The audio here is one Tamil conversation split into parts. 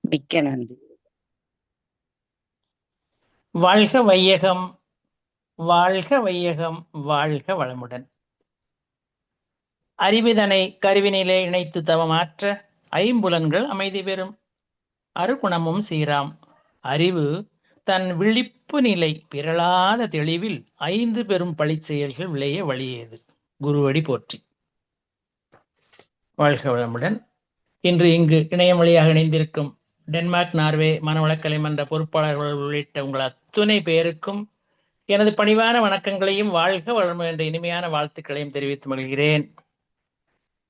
மிக்க நன்றி. வாழ்க வையகம், வாழ்க வையகம், வாழ்க வளமுடன். அறிவிதனை கருவினிலே இணைத்து தவமாற்ற ஐம்புலன்கள் அமைதி பெறும். அருகுணமும் சீராம் அறிவு தன் விழிப்பு நிலை பிறளாத தெளிவில் ஐந்து பெரும் பழிச்செயல்கள் விளைய வழியேது. குருவடி போற்றி. வாழ்க வளமுடன். இன்று இங்கு இணையம் வழியாக இணைந்திருக்கும் டென்மார்க், நார்வே மனவளக்கலை மன்ற பொறுப்பாளர்கள் உள்ளிட்ட உங்கள் அத்துணை பேருக்கும் எனது பணிவான வணக்கங்களையும் வாழ்க வளமுடன் என்ற இனிமையான வாழ்த்துக்களையும் தெரிவித்து மகிழ்கிறேன்.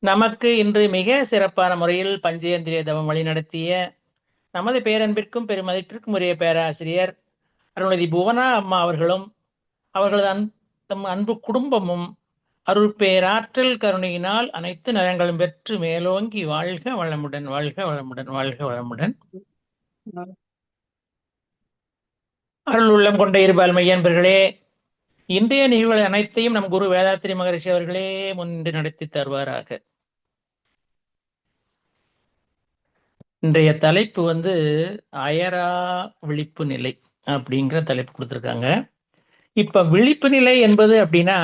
நமக்கு இன்று மிக சிறப்பான முறையில் பஞ்சேந்திரிய தவம் வழிநடத்திய நமது பேரன்பிற்கும் பெருமதிப்பிற்கும் உரிய பேராசிரியர் அருள்நிதி புவனா அம்மா அவர்களும் அவர்களது தம் அன்பு குடும்பமும் அருள் பேராற்றல் கருணையினால் அனைத்து நலங்களும் பெற்று மேலோங்கி வாழ்க வளமுடன், வாழ்க வளமுடன், வாழ்க வளமுடன். அருள் உள்ளம் கொண்ட இருபால் மையன்பர்களே, இன்றைய நிகழ்வுகள் அனைத்தையும் நம் குரு வேதாத்திரி மகரிஷி அவர்களே முன்னின்று நடத்தி தருவாராக. இன்றைய தலைப்பு அயரா விழிப்பு நிலை அப்படிங்கிற தலைப்பு கொடுத்துருக்காங்க. இப்ப விழிப்பு நிலை என்பது அப்படின்னா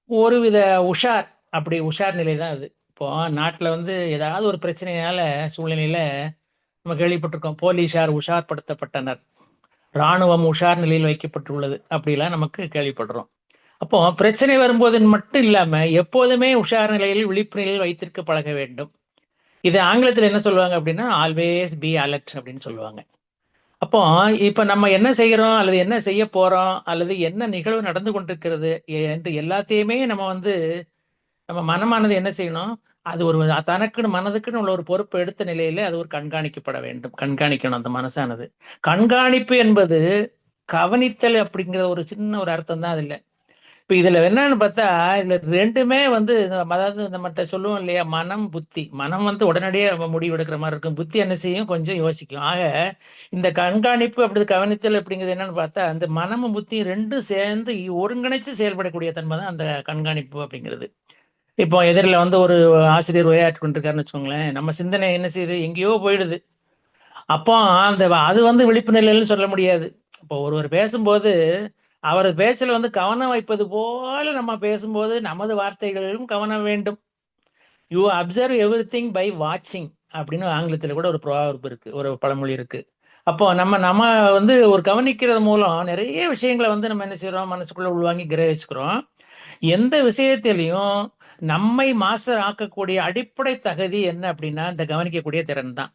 ஒருவித உஷார், அப்படி உஷார் நிலை தான் அது. இப்போ நாட்டில் ஏதாவது ஒரு பிரச்சனையால சூழ்நிலையில நம்ம கேள்விப்பட்டிருக்கோம், போலீசார் உஷார்படுத்தப்பட்டனர், இராணுவம் உஷார் நிலையில் வைக்கப்பட்டுள்ளது, அப்படிலாம் நமக்கு கேள்விப்படுறோம். அப்போ பிரச்சனை வரும்போது மட்டும் இல்லாம எப்போதுமே உஷார் நிலையில் விழிப்பு நிலையில் வைத்திருக்க பழக வேண்டும். இது ஆங்கிலத்தில் என்ன சொல்லுவாங்க அப்படின்னா ஆல்வேஸ் பி அலர்ட் அப்படின்னு சொல்லுவாங்க. அப்போ இப்ப நம்ம என்ன செய்கிறோம் அல்லது என்ன செய்ய போறோம் அல்லது என்ன நிகழ்வு நடந்து கொண்டிருக்கிறது என்று எல்லாத்தையுமே நம்ம மனமானது என்ன செய்யணும், அது ஒரு தனக்குன்னு மனதுக்குன்னு உள்ள ஒரு பொறுப்பு எடுத்த நிலையில அது ஒரு கண்காணிக்கப்பட வேண்டும், கண்காணிக்கணும் அந்த மனசானது. கண்காணிப்பு என்பது கவனித்தல் அப்படிங்கிற ஒரு சின்ன ஒரு அர்த்தம் தான் அதுல. இப்ப இதுல என்னன்னு பார்த்தா இதுல ரெண்டுமே அதாவது நம்மகிட்ட சொல்லுவோம் இல்லையா, மனம் புத்தி. மனம் உடனடியாக முடிவு எடுக்கிற மாதிரி இருக்கும், புத்தி என்ன செய்யும், கொஞ்சம் யோசிக்கும். ஆக இந்த கண்காணிப்பு அப்படி கவனித்தல் அப்படிங்கிறது என்னன்னு பார்த்தா அந்த மனமும் புத்தியும் ரெண்டும் சேர்ந்து ஒருங்கிணைச்சு செயல்படக்கூடிய தன்மை தான் அந்த கண்காணிப்பு அப்படிங்கிறது. இப்போ எதிரில் ஒரு ஆசிரியர் உரையாற்றி கொண்டிருக்காருன்னு வச்சுக்கோங்களேன், நம்ம சிந்தனை என்ன செய்யுது, எங்கேயோ போயிடுது. அப்போ அந்த அது விழிப்பு நிலைன்னு சொல்ல முடியாது. இப்போ ஒருவர் பேசும்போது அவர் பேச்சல கவனம் வைப்பது போல நம்ம பேசும்போது நமது வார்த்தைகளிலும் கவனம் வேண்டும். You observe everything by வாட்சிங் அப்படின்னு ஆங்கிலத்தில் கூட ஒரு ப்ராவர்ப் இருக்கு, ஒரு பழமொழி இருக்கு. அப்போ நம்ம நம்ம ஒரு கவனிக்கிறது மூலம் நிறைய விஷயங்களை நம்ம என்ன செய்யறோம், மனசுக்குள்ள உள்வாங்கி கிரகிச்சுக்கிறோம். எந்த விஷயத்திலையும் நம்மை மாஸ்டர் ஆக்கக்கூடிய அடிப்படை தகுதி என்ன அப்படின்னா இந்த கவனிக்கக்கூடிய திறன் தான்.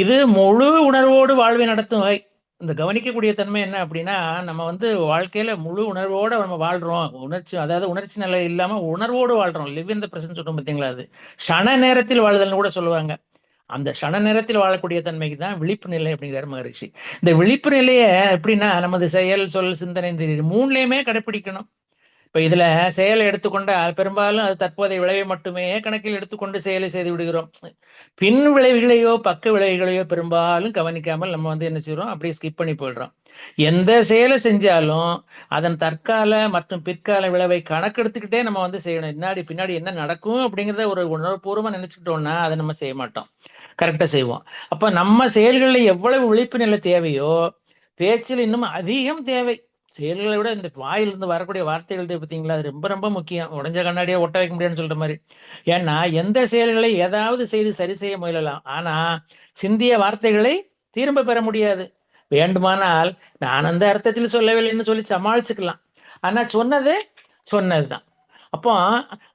இது முழு உணர்வோடு வாழ்வை நடத்தும் வகை. இந்த கவனிக்கக்கூடிய தன்மை என்ன அப்படின்னா நம்ம வாழ்க்கையில முழு உணர்வோட நம்ம வாழ்றோம். உணர்ச்சி, அதாவது உணர்ச்சி நிலை இல்லாம உணர்வோடு வாழ்றோம். லிவ் இன் த பிரசன்ட் சொல்றோம் பார்த்தீங்களா, அது க்ஷண நேரத்தில் வாழ்தல்னு கூட சொல்லுவாங்க. அந்த க்ஷண நேரத்தில் வாழக்கூடிய தன்மைக்கு தான் விழிப்பு நிலை அப்படிங்கிற மகிழ்ச்சி. இந்த விழிப்பு நிலையை எப்படின்னா நமது செயல், சொல், சிந்தனை இந்த மூணுலையுமே கடைபிடிக்கணும். இப்ப இதுல செயலை எடுத்துக்கொண்டால் பெரும்பாலும் அது தற்போதைய விளைவை மட்டுமே கணக்கில் எடுத்துக்கொண்டு செயலை செய்து விடுகிறோம். பின் விளைவுகளையோ பக்க விளைவுகளையோ பெரும்பாலும் கவனிக்காமல் நம்ம என்ன செய்யறோம், அப்படியே ஸ்கிப் பண்ணி போயிடுறோம். எந்த செயலை செஞ்சாலும் அதன் தற்கால மற்றும் பிற்கால விளைவை கணக்கெடுத்துக்கிட்டே நம்ம செய்யணும். பின்னாடி பின்னாடி என்ன நடக்கும் அப்படிங்கிறத ஒரு உணர்வுபூர்வமா நினைச்சுக்கிட்டோம்னா அதை நம்ம செய்ய மாட்டோம், கரெக்டா செய்வோம். அப்ப நம்ம செயல்களில் எவ்வளவு விழிப்பு நிலை தேவையோ பேச்சில் இன்னும் அதிகம் தேவை. செயல்களை விட இந்த வாயிலிருந்து வரக்கூடிய வார்த்தைகள் பார்த்தீங்களா, அது ரொம்ப ரொம்ப முக்கியம். உடஞ்ச கண்ணாடியை ஒட்ட வைக்க முடியாதுன்னு சொல்ற மாதிரி. ஏன்னா எந்த செயல்களை ஏதாவது செய்து சரி செய்ய முயலலாம், ஆனா சிந்திய வார்த்தைகளை திரும்ப பெற முடியாது. வேண்டுமானால் நான் அந்த அர்த்தத்தில் சொல்லவில்லைன்னு சொல்லி சமாளிச்சுக்கலாம், ஆனா சொன்னது சொன்னதுதான். அப்போ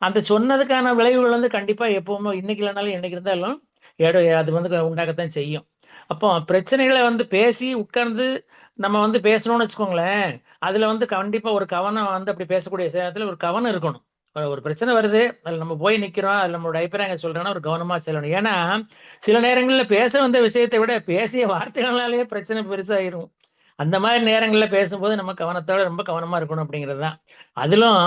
அந்த சொன்னதுக்கான விளைவுகள் கண்டிப்பா எப்பவுமே இன்னைக்கு இல்லைனாலும் என்னைக்கு இருந்தாலும் அது உண்டாகத்தான் செய்யும். அப்போ பிரச்சனைகளை பேசி உட்கார்ந்து நம்ம பேசணும்னு வச்சுக்கோங்களேன், அதுல கண்டிப்பா ஒரு கவனம் அப்படி பேசக்கூடிய நேரத்துல ஒரு கவனம் இருக்கணும். ஒரு பிரச்சனை வருது, அதுல நம்ம போய் நிக்கிறோம், அதுல நம்மளோட அபிப்பிராயம் சொல்லணும்னா ஒரு கவனமா செல்லணும். ஏன்னா சில நேரங்கள்ல பேச வந்த விஷயத்தை விட பேசிய வார்த்தைகளாலேயே பிரச்சனை பெருசாயிரும். அந்த மாதிரி நேரங்கள்ல பேசும்போது நம்ம கவனத்தோட ரொம்ப கவனமா இருக்கணும் அப்படிங்கிறது தான். அதிலும்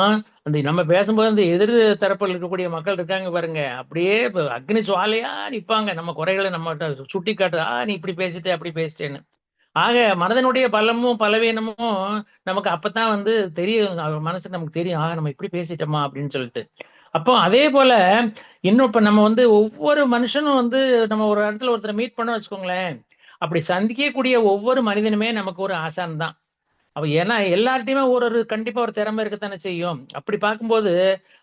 நம்ம பேசும்போது எதிர் தரப்பில் இருக்கக்கூடிய மக்கள் இருக்காங்க பாருங்க, அப்படியே அக்னி சுவாலையா நிற்பாங்க, நம்ம குறைகளை நம்ம சுட்டி காட்டு, நீ இப்படி பேசிட்டே அப்படி பேசிட்டேன்னு. ஆக மனதனுடைய பலமும் பலவீனமும் நமக்கு அப்பதான் தெரியும், மனசுக்கு நமக்கு தெரியும், நம்ம இப்படி பேசிட்டோமா அப்படின்னு சொல்லிட்டு. அப்போ அதே போல இன்னும் இப்ப நம்ம வந்து ஒவ்வொரு மனுஷனும் வந்து நம்ம ஒரு இடத்துல ஒருத்தரை மீட் பண்ண வச்சுக்கோங்களேன், அப்படி சந்திக்கக்கூடிய ஒவ்வொரு மனிதனுமே நமக்கு ஒரு ஆசான் தான். அப்ப ஏன்னா எல்லார்ட்டயுமே ஒரு கண்டிப்பா ஒரு திறமை இருக்கத்தானே செய்யும். அப்படி பார்க்கும்போது,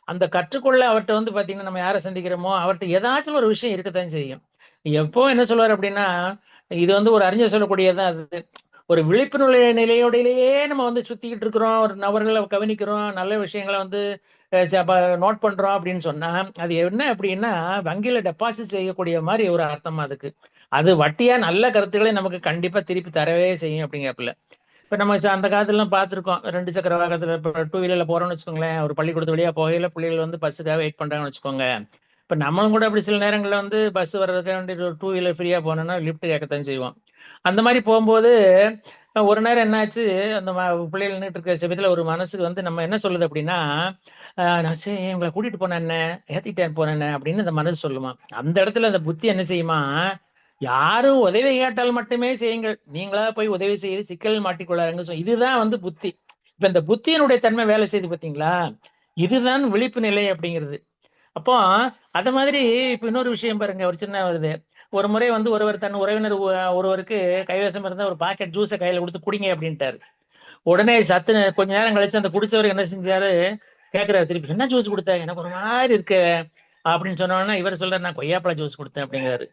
அந்த கற்றுக்கொள்ள அவர்ட்ட வந்து பார்த்தீங்கன்னா, நம்ம யார சந்திக்கிறோமோ, அவர்ட்ட ஏதாச்சும் ஒரு விஷயம் இருக்கத்தான் செய்யும். எப்பவும் என்ன சொல்லுவாரு அப்படின்னா, இது வந்து ஒரு அறிஞர் சொல்லக்கூடியது தான் அது. ஒரு விழிப்புணர்வு நிலையோடையிலேயே நம்ம வந்து சுத்திக்கிட்டு இருக்கிறோம். ஒரு நபர்கள கவனிக்கிறோம். நல்ல விஷயங்கள வந்து அ ச ப நோட் பண்றோம் அப்படின்னு சொன்னா, அது என்ன அப்படின்னா, வங்கியில டெபாசிட் செய்யக்கூடிய மாரி ஒரு அர்த்தமா அதுக்கு. அது வட்டியா நல்ல கருத்துக்களை நமக்கு கண்டிப்பா திருப்பி தரவே செய்யும் அப்படிங்கிறாப்புல. இப்ப நம்ம அந்த காலத்துலலாம் பார்த்துருக்கோம். 2 சக்கர வாகனத்துல இப்ப டூ வீலர்ல போறோம்னு வச்சுக்கோங்களேன். ஒரு பள்ளிக்கூடத்து வழியா போகையில பிள்ளைகள் வந்து பஸ்ஸுக்காக வெயிட் பண்றாங்கன்னு வச்சுக்கோங்க. இப்ப நம்மளும் கூட அப்படி சில நேரங்கள்ல வந்து பஸ் வர்றதுக்காக வேண்டி ஒரு டூ வீலர் ஃப்ரீயா போனோம்னா லிஃப்ட் கேட்கத்தான் செய்வோம். அந்த மாரி போம்போது ஒரு நேரம் என்னாச்சு, அந்த பிள்ளைகள் நின்னுட்டு இருக்க சமயத்துல ஒரு மனசுக்கு வந்து நம்ம என்ன சொல்லுது அப்படின்னா, நான் சரி இவங்கள கூட்டிட்டு போனா என்ன? ஏத்திட்டு போனா என்ன? அப்படின்னு அந்த மனசு சொல்லுமா. அந்த இடத்துல அந்த புத்தி என்ன செய்யுமா, யாரும் உதவி கேட்டால் மட்டுமே செய்யுங்கள். நீங்களா போய் உதவி செய்து சிக்கலில் மாட்டிக்கொள்ளாருங்க. இதுதான் வந்து புத்தி. இப்ப இந்த புத்தியினுடைய தன்மை வேலை செய்யுது பார்த்தீங்களா? இதுதான் விழிப்பு நிலை அப்படிங்கிறது. அப்போ அத மாதிரி இப்ப இன்னொரு விஷயம் பாருங்க. ஒரு சின்ன வருது. ஒரு முறை வந்து ஒருவர் தன் உறவினர் ஒருவருக்கு கைவசம் இருந்த ஒரு பாக்கெட் ஜூஸ கையில குடுத்து குடிங்க அப்படின்ட்டாரு. உடனே கொஞ்ச நேரம் கழிச்சு அந்த குடிச்சவரு என்ன செஞ்சாரு, கேட்கிறாரு திருப்பி. "என்ன ஜூஸ் குடுத்த? எனக்கு ஒரு மாரி இருக்கு." அப்படின்னு சொன்ன உடனே இவரு சொல்றாரு, "நான் கொய்யாப்பழ ஜூஸ் குடுத்தேன்" அப்படிங்கிறாரு.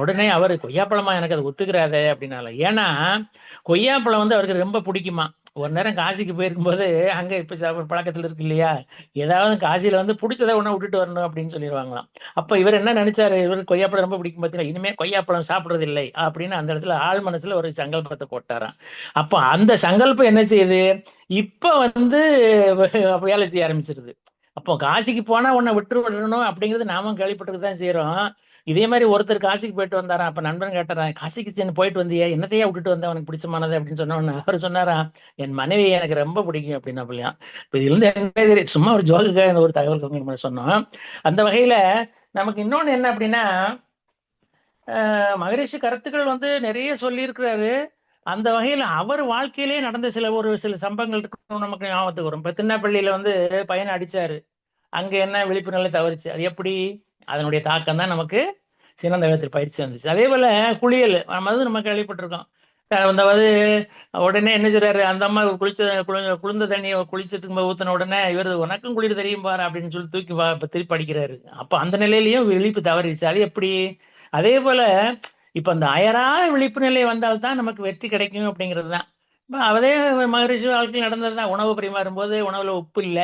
உடனே அவரு, "கொய்யாப்பழமா? எனக்கு அது ஒத்துக்கிறாதே" அப்படின்னால. ஏன்னா, கொய்யாப்பழம் வந்து அவருக்கு ரொம்ப புடிக்குமாம். ஒரு நேரம் காசிக்கு போயிருக்கும்போது, அங்க இப்ப பழக்கத்துல இருக்கு இல்லையா? ஏதாவது காசியில வந்து புடிச்சத ஒண்ண விட்டுட்டு வரணும் அப்படின்னு சொல்லிருவாங்களாம். அப்ப இவரு என்ன நெனச்சாரு, இவருக்கு கொய்யாப்பழம் ரொம்ப பிடிக்கும் பார்த்தீங்களா, இனிமே கொய்யாப்பழம் சாப்பிடுறதில்லை அப்படின்னு அந்த இடத்துல ஆழ் மனசுல ஒரு சங்கல்பத்த போட்டாராம். அப்ப அந்த சங்கல்பம் என்ன செய்யுது, இப்ப வந்து வேலை செய்ய ஆரம்பிச்சிருது. அப்போ காசிக்கு போனா உன்ன விட்டுறணும் அப்படிங்கிறது நாமும் கேள்விப்பட்டுட்டு தான் செய்றோம். இதே மாரி ஒருத்தர் காசிக்கு போயிட்டு வந்தாராம். அப்ப நண்பன் கேட்டாராம், "காசிக்கு போயிட்டு வந்தியா? என்னத்தையா விட்டுட்டு வந்த உனக்கு பிடிச்சமானது?" அப்படின்னு சொன்ன உடனே அவரு சொன்னாராம், "என் மனைவிய எனக்கு ரொம்ப பிடிக்கும்" அப்படின்னாப்புலயாம். இப்ப இதுலருந்து என்ன தெரியுது, சும்மா ஒரு ஜோக்குக்காக இந்த ஒரு தகவல் சொன்னோம். அந்த வகையில நமக்கு இன்னொன்னு என்ன அப்படின்னா, மகரிஷி கருத்துக்கள் வந்து நிறைய சொல்லியிருக்கிறாரு. அந்த வகையில அவர் வாழ்க்கையிலேயே நடந்த சில சம்பவங்கள் இருக்கு நமக்கு ஞாபகத்துக்கு வரும். இப்ப திருநெல்வேலியில வந்து பையன அடிச்சாரு. அங்க என்ன விழிப்பு நிலை தவறுச்சு. அது எப்படி? அதனுடைய தாக்கம் தான் நமக்கு சிறந்த விதத்தில் பயிற்சி வந்துச்சு. அதே போல குளியல் நம்ம கேள்விப்பட்டிருக்கோம். அதாவது உடனே என்ன செய்றாரு, அந்த அம்மா குளிர்ந்த தண்ணிய குளிச்சுட்டு இருக்கும்போது ஊத்துன உடனே, இவரு "உனக்கும் குளிர் தெரியும் பாரு" அப்படின்னு சொல்லி தூக்கி இப்ப திருப்பி அடிக்கிறாரு. அப்ப அந்த நிலையிலயும் விழிப்பு தவறிருச்சு. அது எப்படி? அதே போல இப்ப அந்த அயராத விழிப்பு நிலை வந்தால் தான் நமக்கு வெற்றி கிடைக்கும் அப்படிங்கிறது தான். இப்ப அதே மகரிஷி வாழ்க்கையில் நடந்தது தான். உணவு பரிமாறும்போது உணவுல உப்பு இல்ல.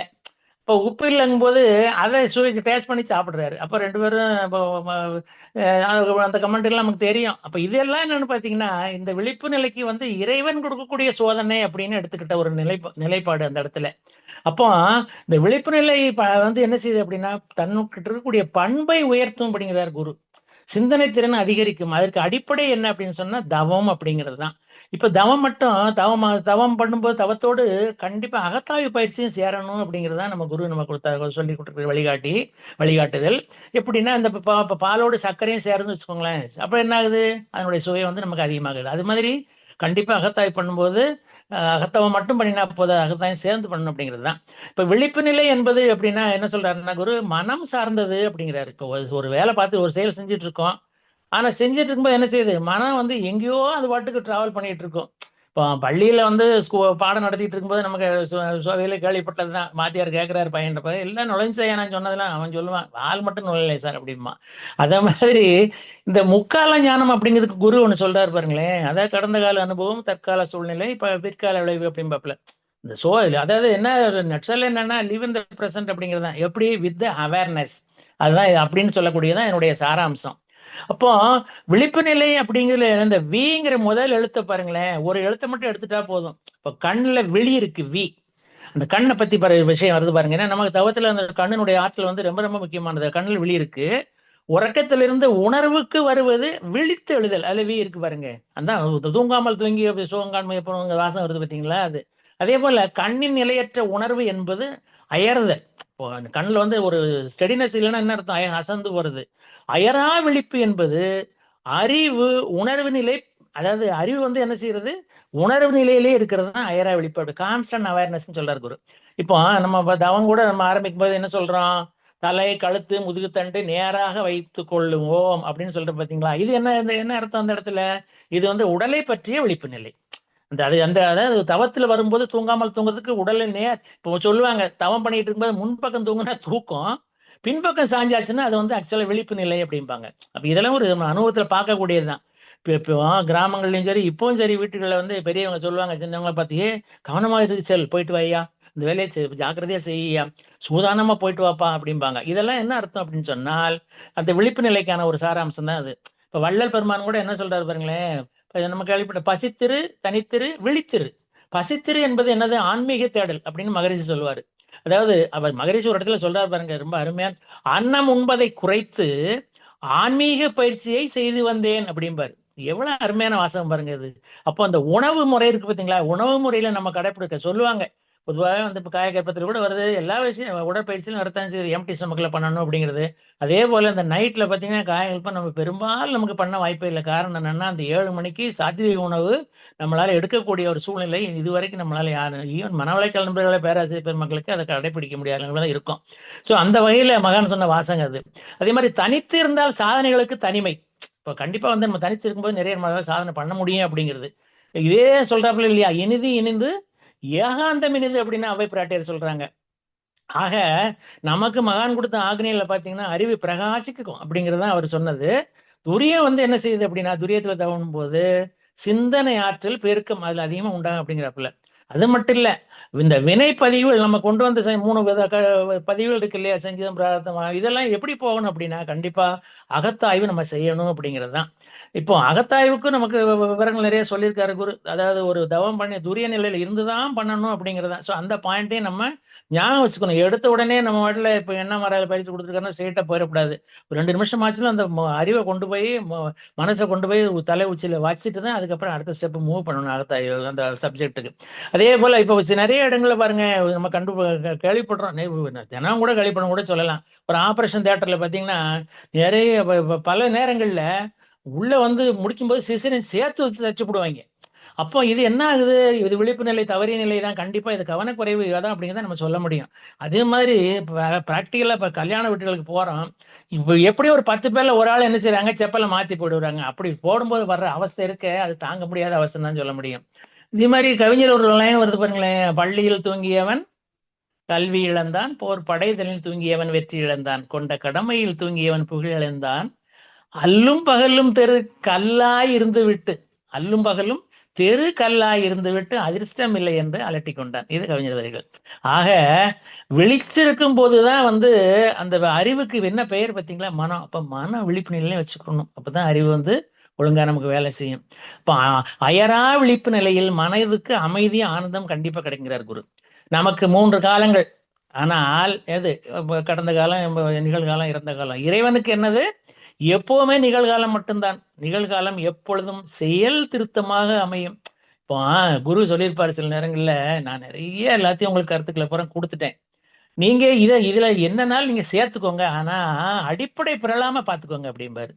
இப்போ உப்பு இல்லங்கும்போது, அத சுவைச்சு டேஸ்ட் பண்ணி சாப்பிடுறாரு. அப்ப 2 பேரும் இப்போ ம அந்த கமெண்ட் எல்லாம் நமக்கு தெரியும். அப்ப இதெல்லாம் என்னன்னு பார்த்தீங்கன்னா, இந்த விழிப்பு நிலைக்கு வந்து இறைவன் கொடுக்கக்கூடிய சோதனை அப்படின்னு எடுத்துக்கிட்ட ஒரு நிலைப்பாடு அந்த இடத்துல. அப்போ இந்த விழிப்பு நிலை வந்து என்ன செய்யுது அப்படின்னா, தன்னுக்கிட்ட இருக்கக்கூடிய பண்பை உயர்த்தும் அப்படிங்கிறார் குரு. சிந்தனை திறன் அதிகரிக்கும். அதற்கு அடிப்படை என்ன அப்படின்னு சொன்னா, தவம் அப்படிங்கிறது தான். இப்ப தவம் மட்டும் தவம் பண்ணும்போது தவத்தோடு கண்டிப்பா அகத்தாய்வு பயிற்சியும் சேரணும் அப்படிங்கிறது தான் நம்ம குரு நமக்கு சொல்லிக் குடுக்குற வழிகாட்டுதல். எப்படின்னா, இந்த பாலோடு சர்க்கரையும் சேருதுன்னு வச்சுக்கோங்களேன். அப்ப என்ன ஆகுது? அதனுடைய சுவை வந்து நமக்கு அதிகமாகுது. அது மாதிரி கண்டிப்பா அகத்தாய்வு பண்ணும்போது, அகத்தவம் மட்டும் பண்ணினா போதாது. அகத்தாய்வும் சேர்ந்து பண்ணணும் அப்படிங்கிறது தான். இப்ப விழிப்பு நிலை என்பது எப்படின்னா, என்ன சொல்றாருன்னா குரு, மனம் சார்ந்தது அப்படிங்கிறாரு. இப்போ ஒரு ஒரு வேலை பார்த்து ஒரு செயல் செஞ்சுட்டு இருக்கோம். ஆனா செஞ்சுட்டு இருக்கும்போது என்ன செய்யுது? மனம் வந்து எங்கேயோ அது பாட்டுக்கு டிராவல் பண்ணிட்டு இருக்கும். இப்போ பள்ளியில வந்து பாடம் நடத்திட்டு இருக்கும்போது நமக்கு சுவையில கேள்விப்பட்டது தான். வாத்தியார் கேட்கிறாரு பையன்ட்ட, "எல்லாம் நுழைஞ்சாயா நான் சொன்னதெல்லாம்?" அவன் சொல்லுவான், "வால் மட்டும் நுழையல சார்" அப்படிம்பான். அதே மாதிரி இந்த முக்கால ஞானம் அப்படிங்கிறதுக்கு குரு ஒண்ணு சொல்றாரு பாருங்களேன். அதாவது கடந்த கால அனுபவம், தற்கால சூழ்நிலை, இப்ப பிற்கால விளைவு அப்படிம்பாப்புல. இந்த அதாவது என்ன நட்சல் என்னன்னா, லிவ் இன் த பிரசன்ட் அப்படிங்கிறது தான். எப்படி? With awareness. அதுதான் அப்படின்னு சொல்லக்கூடியது தான் என்னுடைய சாராம்சம். அப்போ விழிப்பு நிலை அப்படிங்கிறதுல இந்த விங்கிற முதல் எழுத்த பாருங்களேன். ஒரு எழுத்த மட்டும் எடுத்துட்டா போதும். இப்ப கண்ணுல விழி இருக்கு வி. அந்த கண்ண பத்தி விஷயம் வருது பாருங்க. ஏன்னா நமக்கு தவத்துல அந்த கண்ணினுடைய ஆற்றல் வந்து ரொம்ப ரொம்ப முக்கியமானது. கண்ணுல விழி இருக்கு. உறக்கத்திலிருந்து உணர்வுக்கு வருவது விழித்து எழுதல். அதுல வி இருக்கு பாருங்க. அதான் தூங்காமல் தூங்கி சுகங்காண்மை எப்ப வாசம் வருது பார்த்தீங்களா? அது. அதே போல கண்ணின் நிலையற்ற உணர்வு என்பது அயர்தல். இப்போ அந்த கண்ணுல வந்து ஒரு ஸ்டெடினஸ் இல்லைன்னா என்ன அர்த்தம்? அசந்து வருது. அயரா விழிப்பு என்பது அறிவு, உணர்வு நிலை. அதாவது அறிவு வந்து என்ன செய்றது? உணர்வு நிலையிலே இருக்கிறது தான் அயரா விழிப்பு. கான்ஸ்டன்ட் அவேர்னஸ்ன்னு சொல்றாரு குரு. இப்போ நம்ம தவம் கூட நம்ம ஆரம்பிக்கும்போது என்ன சொல்றோம்? தலை, கழுத்து, முதுகுத்தண்டு நேராக வைத்துக் கொள்ளுவோம் அப்படின்னு சொல்ற பாத்தீங்களா? இது என்ன அர்த்தம் அந்த இடத்துல? இது வந்து உடலை பற்றிய விழிப்பு நிலை. அதாவது தவத்துல வரும்போது தூங்காமல் தூங்குறதுக்கு உடலை இப்போ சொல்லுவாங்க, தவம் பண்ணிட்டு இருக்கும்போது முன்பக்கம் தூங்குனா தூக்கம், பின்பக்கம் சாஞ்சாச்சுன்னா அது வந்து ஆக்சுவலா விழிப்பு நிலை அப்படிம்பாங்க. அப்ப இதெல்லாம் ஒரு நம்ம அனுபவத்துல பார்க்கக்கூடியதுதான். இப்போ கிராமங்கள்லயும் சரி, இப்பவும் சரி, வீட்டுகளில் வந்து பெரியவங்க சொல்லுவாங்க சின்னவங்களை பார்த்து, கவனமா இருக்கு செல், போயிட்டு வையா, இந்த வேலையை ஜாக்கிரதையா செய்யா, சூதானமா போயிட்டு வாப்பா அப்படிம்பாங்க. இதெல்லாம் என்ன அர்த்தம் அப்படின்னு சொன்னால், அந்த விழிப்பு நிலைக்கான ஒரு சாராம்சம் தான் அது. இப்ப வள்ளல் பெருமான் கூட என்ன சொல்றாரு பாருங்களேன், நம்ம கேள்விப்பட்ட பசித்திரு, தனித்திரு, விழித்திரு. பசித்திரு என்பது என்னது? ஆன்மீக தேடல் அப்படின்னு மகரிஷி சொல்லுவாரு. அதாவது அவர் மகரிஷி ஒரு இடத்துல சொல்றாரு பாருங்க, ரொம்ப அருமையா, அன்னம் உண்பதை குறைத்து ஆன்மீக பயிற்சியை செய்து வந்தேன் அப்படிம்பாரு. எவ்வளவு அருமையான வாசகம் பாருங்க இது. அப்போ அந்த உணவு முறை இருக்கு பார்த்தீங்களா, உணவு முறையில நம்ம கடைப்பிடிக்க சொல்லுவாங்க. பொதுவாக வந்து இப்போ காயகற்பத்தில் கூட வருது, எல்லா விஷயம் உடற்பயிற்சியும் நடத்தான் சரி, எம்டி ஸ்டொமக்கில் பண்ணணும் அப்படிங்கிறது. அதே போல இந்த நைட்ல பார்த்தீங்கன்னா காயகல்பம் நம்ம பெரும்பாலும் நமக்கு பண்ண வாய்ப்பே இல்லை. காரணம் என்னன்னா, அந்த 7 மணிக்கு சாத்விக உணவு நம்மளால எடுக்கக்கூடிய ஒரு சூழ்நிலை இதுவரைக்கும் நம்மளால யாரும், ஈவன் மனவளைக்கல் நண்பர்களை பேராசிரியர் பெருமக்களுக்கு அதை கடைபிடிக்க முடியாத நிலைமை தான் இருக்கும். ஸோ அந்த வகையில மகான் சொன்ன வாசகம் அது. அதே மாதிரி தனித்து இருந்தால் சாதனைகளுக்கு தனிமை. இப்போ கண்டிப்பா வந்து நம்ம தனிச்சு இருக்கும்போது நிறைய நம்மளால சாதனை பண்ண முடியும் அப்படிங்கிறது. இதே சொல்றாப்புல இல்லையா, இனிது இனிந்து ஏகாந்தம் இனிது அப்படின்னு அவை பிராட்டியர் சொல்றாங்க. ஆக நமக்கு மகான் கொடுத்த ஆக்னியில பாத்தீங்கன்னா அறிவு பிரகாசிக்கும் அப்படிங்கிறது தான் அவர் சொன்னது. துரியம் வந்து என்ன செய்யுது அப்படின்னா, துரியத்துல தவணும் போது சிந்தனை ஆற்றல் பெருக்கம் அதுல அதிகமா உண்டாகும் அப்படிங்கிறப்பல. அது மட்டும் இல்ல, இந்த வினை பதிவுகள் நம்ம கொண்டு வந்த 3 வித பதிவுகள் இருக்கு இல்லையா, சங்கீதம், பிரார்த்தம், இதெல்லாம் எப்படி போகணும் அப்படின்னா, கண்டிப்பா அகத்தாய்வு நம்ம செய்யணும் அப்படிங்கிறது தான். இப்போ அகத்தாய்வுக்கு நமக்கு விவரங்கள் நிறைய சொல்லியிருக்காரு குரு. அதாவது ஒரு தவம் பண்ணி துரிய நிலையில இருந்துதான் பண்ணணும் அப்படிங்கிறது தான். ஸோ அந்த பாயிண்ட்டையும் நம்ம ஞாபகம் வச்சுக்கணும். எடுத்த உடனே நம்ம வாட்டில் இப்போ என்ன மரால பயிற்சி கொடுத்துருக்காருன்னா ஸ்ட்ரெயிட்டாக போயிடக்கூடாது. ஒரு 2 நிமிஷம் ஆச்சுன்னா அந்த அறிவை கொண்டு போய் மனசை கொண்டு போய் தலை உச்சியில் வச்சுட்டு தான் அதுக்கப்புறம் அடுத்த ஸ்டெப் மூவ் பண்ணணும் அகத்தாய்வு அந்த சப்ஜெக்ட்டுக்கு. அதே போல் இப்போ நிறைய இடங்கள்ல பாருங்க, நம்ம கேள்விப்படுறோம், தினம் கூட கேள்விப்படும் கூட சொல்லலாம். ஒரு ஆப்ரேஷன் தியேட்டரில் பார்த்தீங்கன்னா நிறைய பல நேரங்களில் உள்ள வந்து முடிக்கும்போது சிசரின் சேர்த்து வச்சு தச்சு போடுவாங்க. அப்போ இது என்ன ஆகுது? இது விழிப்பு நிலை தவறிய நிலை தான். கண்டிப்பா இது கவனக்குறைவு தான் அப்படிங்கிறத நம்ம சொல்ல முடியும். அதே மாதிரி பிராக்டிக்கலா இப்ப கல்யாண வீட்டுகளுக்கு போறோம். இப்ப எப்படி ஒரு 10 பேர்ல ஒரு ஆள் என்ன செய்றாங்க, செப்பலை மாத்தி போடுறாங்க. அப்படி போடும்போது வர்ற அவஸ்தை இருக்கு, அது தாங்க முடியாத அவஸ்தை தான் சொல்ல முடியும். இதே மாதிரி கவிஞர் ஒரு லைன் வருது பாருங்களேன், பள்ளியில் தூங்கியவன் கல்வி இழந்தான், போர் படைதலில் தூங்கியவன் வெற்றி இழந்தான், கொண்ட கடமையில் தூங்கியவன் புகழ் இழந்தான், அல்லும் பகலும் தெரு கல்லாய் இருந்து விட்டு, அல்லும் பகலும் தெரு கல்லாய் இருந்து விட்டு அதிர்ஷ்டம் இல்லை என்று அலட்டி கொண்டான். இது கவிஞர் வரிகள். ஆக விழிச்சிருக்கும் போதுதான் வந்து அந்த அறிவுக்கு என்ன பெயர் பார்த்தீங்களா, மனம். அப்ப மன விழிப்பு நிலையில வச்சுக்கணும். அப்பதான் அறிவு வந்து ஒழுங்கா நமக்கு வேலை செய்யும். இப்ப அயரா விழிப்பு நிலையில் மனதுக்கு அமைதி ஆனந்தம் கண்டிப்பா கிடைக்கிறார் குரு. நமக்கு 3 காலங்கள். ஆனால் எது? கடந்த காலம், நிகழ்காலம், இறந்த காலம். இறைவனுக்கு என்னது? எப்பவுமே நிகழ்காலம் மட்டும்தான். நிகழ்காலம் எப்பொழுதும் செயல் திருத்தமாக அமையும். இப்போ குரு சொல்லியிருப்பாரு சில நேரங்கள்ல, நான் நிறைய எல்லாத்தையும் உங்களுக்கு கருத்துக்களை பூரா கொடுத்துட்டேன், நீங்க இதுல என்னன்னாலும் நீங்க சேர்த்துக்கோங்க, ஆனா அடிப்படை பிறழாம பாத்துக்கோங்க அப்படிம்பாரு.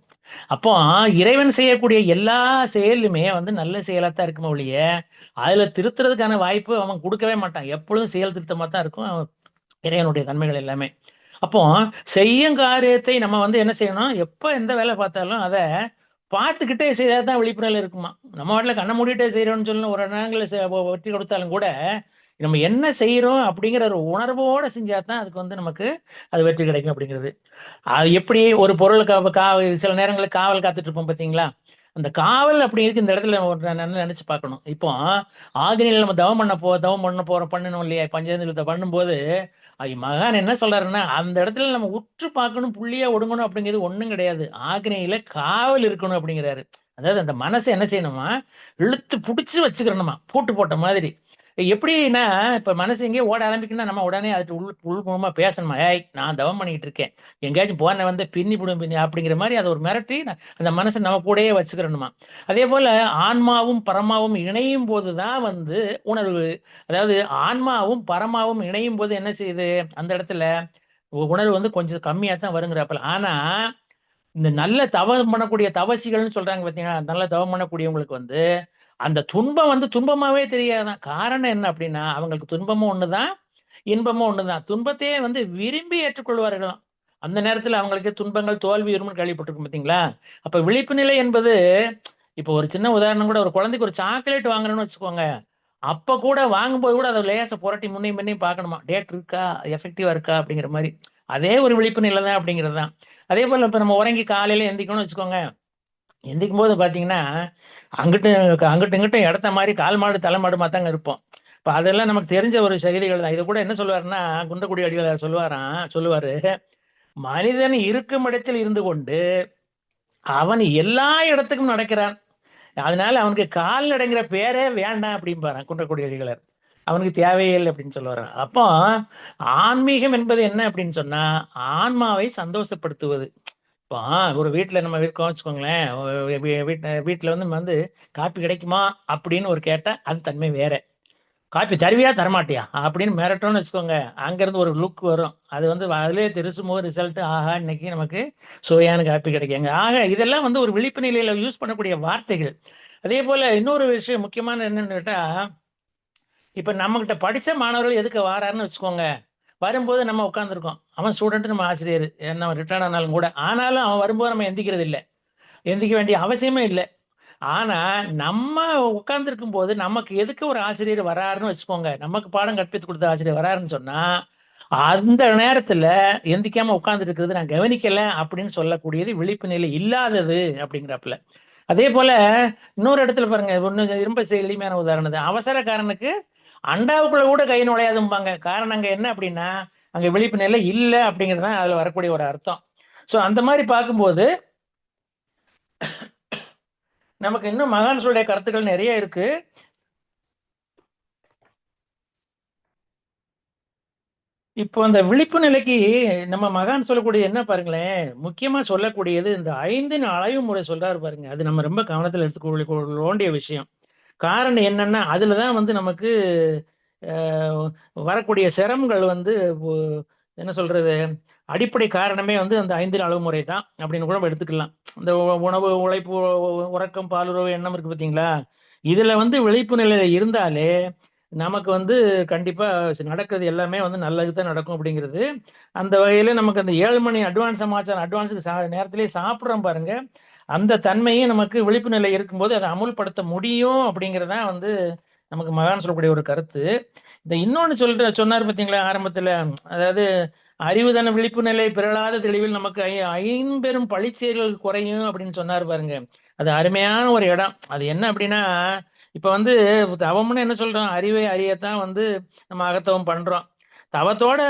அப்போ இறைவன் செய்யக்கூடிய எல்லா செயலுமே வந்து நல்ல செயலாத்தான் இருக்குமே ஒழிய அதுல திருத்துறதுக்கான வாய்ப்பு அவன் கொடுக்கவே மாட்டான். எப்பொழுதும் செயல் திருத்தமா தான் இருக்கும் இறைவனுடைய தன்மைகள் எல்லாமே. அப்போ செய்யும் காரியத்தை நம்ம வந்து என்ன செய்யணும், எப்ப எந்த வேலை பார்த்தாலும் அதை பார்த்துக்கிட்டே செய்தாதான் விழிப்புணர்வு இருக்குமா. நம்ம வாட்டில் கண்ணை மூடிட்டே செய்யறோம்னு சொல்லணும், ஒரு நேரங்களில் வெற்றி கொடுத்தாலும் கூட நம்ம என்ன செய்யறோம் அப்படிங்கிற ஒரு உணர்வோட செஞ்சாதான் அதுக்கு வந்து நமக்கு அது வெற்றி கிடைக்கும் அப்படிங்கிறது. அது எப்படி ஒரு பொருளுக்கு சில நேரங்களில் காவல் காத்துட்டு இருப்போம் பார்த்தீங்களா, அந்த காவல் அப்படிங்கிறது இந்த இடத்துல ஒரு நினைச்சு பார்க்கணும். இப்போ ஆக்னியில் நம்ம தவம் பண்ண பண்ணணும் இல்லையா, பஞ்சேந்திரத்தை பண்ணும்போது மகான் என்ன சொல்றாருன்னா, அந்த இடத்துல நம்ம உற்று பார்க்கணும், புள்ளியா ஒடுங்கணும் அப்படிங்கிறது ஒண்ணும் கிடையாது. ஆக்னியில காவல் இருக்கணும் அப்படிங்கிறாரு. அதாவது அந்த மனசை என்ன செய்யணுமா, இழுத்து பிடிச்சு வச்சுக்கிறணுமா, பூட்டு போட்ட மாதிரி. எப்படின்னா, இப்ப மனசு எங்கேயோ ஓட ஆரம்பிக்குன்னா நம்ம உடனே அது உள்முகமா பேசணுமா, ஏய் நான் தவம் பண்ணிக்கிட்டு இருக்கேன், எங்கேயாச்சும் போன வந்து பின்னி பின்னி அப்படிங்கிற மாதிரி அதை ஒரு மிரட்டி அந்த மனசை நம்ம கூடயே வச்சுக்கிறணுமா. அதே போல ஆன்மாவும் பரமாவும் இணையும் போதுதான் வந்து உணர்வு. அதாவது ஆன்மாவும் பரமாவும் இணையும் போது என்ன செய்யுது, அந்த இடத்துல உணர்வு வந்து கொஞ்சம் கம்மியா தான் வருங்கிறப்பல. ஆனா இந்த நல்ல தவம் பண்ணக்கூடிய தவசிகள்னு சொல்றாங்க பார்த்தீங்கன்னா, நல்ல தவம் பண்ணக்கூடியவங்களுக்கு வந்து அந்த துன்பம் வந்து துன்பமாவே தெரியாதான். காரணம் என்ன அப்படின்னா, அவங்களுக்கு துன்பமும் ஒண்ணுதான், இன்பமும் ஒண்ணுதான். துன்பத்தையே வந்து விரும்பி ஏற்றுக்கொள்வார்களாம். அந்த நேரத்தில் அவங்களுக்கு துன்பங்கள் தோல்வி வரும்னு கேள்விப்பட்டிருக்கும் பார்த்தீங்களா? அப்ப விழிப்பு நிலை என்பது, இப்போ ஒரு சின்ன உதாரணம் கூட, ஒரு குழந்தைக்கு ஒரு சாக்லேட் வாங்குறோம்னு வச்சுக்கோங்க. அப்ப கூட வாங்கும்போது கூட அதை லேச புரட்டி முன்னையும் பின்னையும் பார்க்கணுமா, டேட் இருக்கா, எஃபெக்டிவா இருக்கா அப்படிங்கிற மாதிரி. அதே ஒரு விழிப்பு நிலை தான் அப்படிங்கிறது தான். அதே போல இப்ப நம்ம உறங்கி காலையில எந்திக்கணும்னு வச்சுக்கோங்க. எந்திக்கும் போது பாத்தீங்கன்னா, அங்கிட்டு அங்கிட்டு இங்கிட்டும் இடத்த மாதிரி கால் மாடு தலை மாடு மாத்தாங்க இருப்போம். இப்ப அதெல்லாம் நமக்கு தெரிஞ்ச ஒரு செய்திகள் தான். இதை கூட என்ன சொல்லுவாருன்னா, குன்றக்குடி அடிகளார் சொல்லுவாரு, மனிதன் இருக்கும் இடத்தில் இருந்து கொண்டு அவன் எல்லா இடத்துக்கும் நடக்கிறான். அதனால அவனுக்கு கால்நடைங்கிற பேரே வேண்டாம் அப்படிம்பாரான் குன்றக்குடி அடிகளார். அவனுக்கு தேவையே இல்லை அப்படின்னு சொல்லுவாரான். அப்போ ஆன்மீகம் என்பது என்ன அப்படின்னு சொன்னா, ஆன்மாவை சந்தோஷப்படுத்துவது. இப்போ ஒரு வீட்டில் நம்ம இருக்கோம் வச்சுக்கோங்களேன். வீட்டில் வந்து காப்பி கிடைக்குமா அப்படின்னு ஒரு கேட்டால் அது தன்மை வேற. காப்பி தருவியா தரமாட்டியா அப்படின்னு மிரட்டோம்னு வச்சுக்கோங்க. அங்கேருந்து ஒரு லுக் வரும். அது வந்து அதிலே திருசுமோ ரிசல்ட், ஆஹா இன்னைக்கு நமக்கு சுவையான காப்பி கிடைக்குங்க. ஆக இதெல்லாம் வந்து ஒரு விழிப்பு நிலையில் யூஸ் பண்ணக்கூடிய வார்த்தைகள். அதே போல் இன்னொரு விஷயம் முக்கியமான என்னன்னு கேட்டால், இப்போ நம்மகிட்ட படித்த மாணவர்கள் எதுக்கு வாராருன்னு வச்சுக்கோங்க. வரும்போது நம்ம உட்காந்துருக்கோம். அவன் ஸ்டூடெண்ட், நம்ம ஆசிரியர். என்ன ரிட்டர்ன் ஆனாலும் கூட. ஆனாலும் அவன் வரும்போது நம்ம எந்திக்கிறது இல்லை. எந்திக்க வேண்டிய அவசியமே இல்லை. ஆனா நம்ம உட்கார்ந்துருக்கும் போது நமக்கு எதுக்கு ஒரு ஆசிரியர் வராருன்னு வச்சுக்கோங்க. நமக்கு பாடம் கற்பித்து கொடுத்த ஆசிரியர் வராருன்னு சொன்னா, அந்த நேரத்துல எந்திக்காம உட்கார்ந்துட்டு இருக்கிறது நான் கவனிக்கல அப்படின்னு சொல்லக்கூடியது விழிப்பு நிலை இல்லாதது அப்படிங்கிறப்பல. அதே போல இன்னொரு இடத்துல பாருங்க, ஒண்ணு ரொம்ப எளிமையான உதாரணம் தான். அவசரக்காரனுக்கு அண்டாவுக்குள்ள கூட கை நுழையாதும்பாங்க. காரணம் அங்க என்ன அப்படின்னா, அங்க விழிப்பு நிலை இல்லை அப்படிங்கிறது தான் அதுல வரக்கூடிய ஒரு அர்த்தம். சோ அந்த மாதிரி பார்க்கும்போது நமக்கு இன்னும் மகான்களுடைய கருத்துக்கள் நிறைய இருக்கு. இப்போ அந்த விழிப்பு நிலைக்கு நம்ம மகான் சொல்லக்கூடிய என்ன பாருங்களேன், முக்கியமா சொல்லக்கூடியது இந்த 5 அளவு முறை சொல்றாரு பாருங்க. அது நம்ம ரொம்ப கவனத்தில் எடுத்துக்கொள்ள வேண்டிய விஷயம். காரணம் என்னன்னா, அதுல தான் வந்து நமக்கு அஹ், வரக்கூடிய சிரமங்கள் வந்து ஒ- என்ன சொல்றது, அடிப்படை காரணமே வந்து அந்த 5 அளவு முறை தான் அப்படின்னு கூட நம்ம எடுத்துக்கலாம். இந்த உணவு, உழைப்பு, உறக்கம், பாலுறவு, எண்ணம் இருக்கு பார்த்தீங்களா? இதுல வந்து விழிப்பு நிலையில இருந்தாலே நமக்கு வந்து கண்டிப்பா நடக்கிறது எல்லாமே வந்து நல்லது தான் நடக்கும் அப்படிங்கிறது. அந்த வகையில நமக்கு அந்த 7 மணி அட்வான்ஸ் சமாச்சாரம், அட்வான்ஸுக்கு நேரத்திலேயே சாப்பிட்றோம் பாருங்க. அந்த தன்மையும் நமக்கு விழிப்பு நிலை இருக்கும்போது அதை அமுல்படுத்த முடியும் அப்படிங்கிறதான் வந்து நமக்கு மகான் சொல்லக்கூடிய ஒரு கருத்து. இந்த இன்னொன்னு சொன்னார் பார்த்தீங்களா ஆரம்பத்துல, அதாவது அறிவுதான விழிப்பு நிலை பிறழாத தெளிவில் நமக்கு ஐம்பெரும் பழிச்செயல்கள் குறையும் அப்படின்னு சொன்னார் பாருங்க. அது அருமையான ஒரு இடம். அது என்ன அப்படின்னா, இப்ப வந்து தவம்னு என்ன சொல்றோம், அறிவை அறியத்தான் வந்து நம்ம அகத்தவம் பண்றோம். தவத்தோட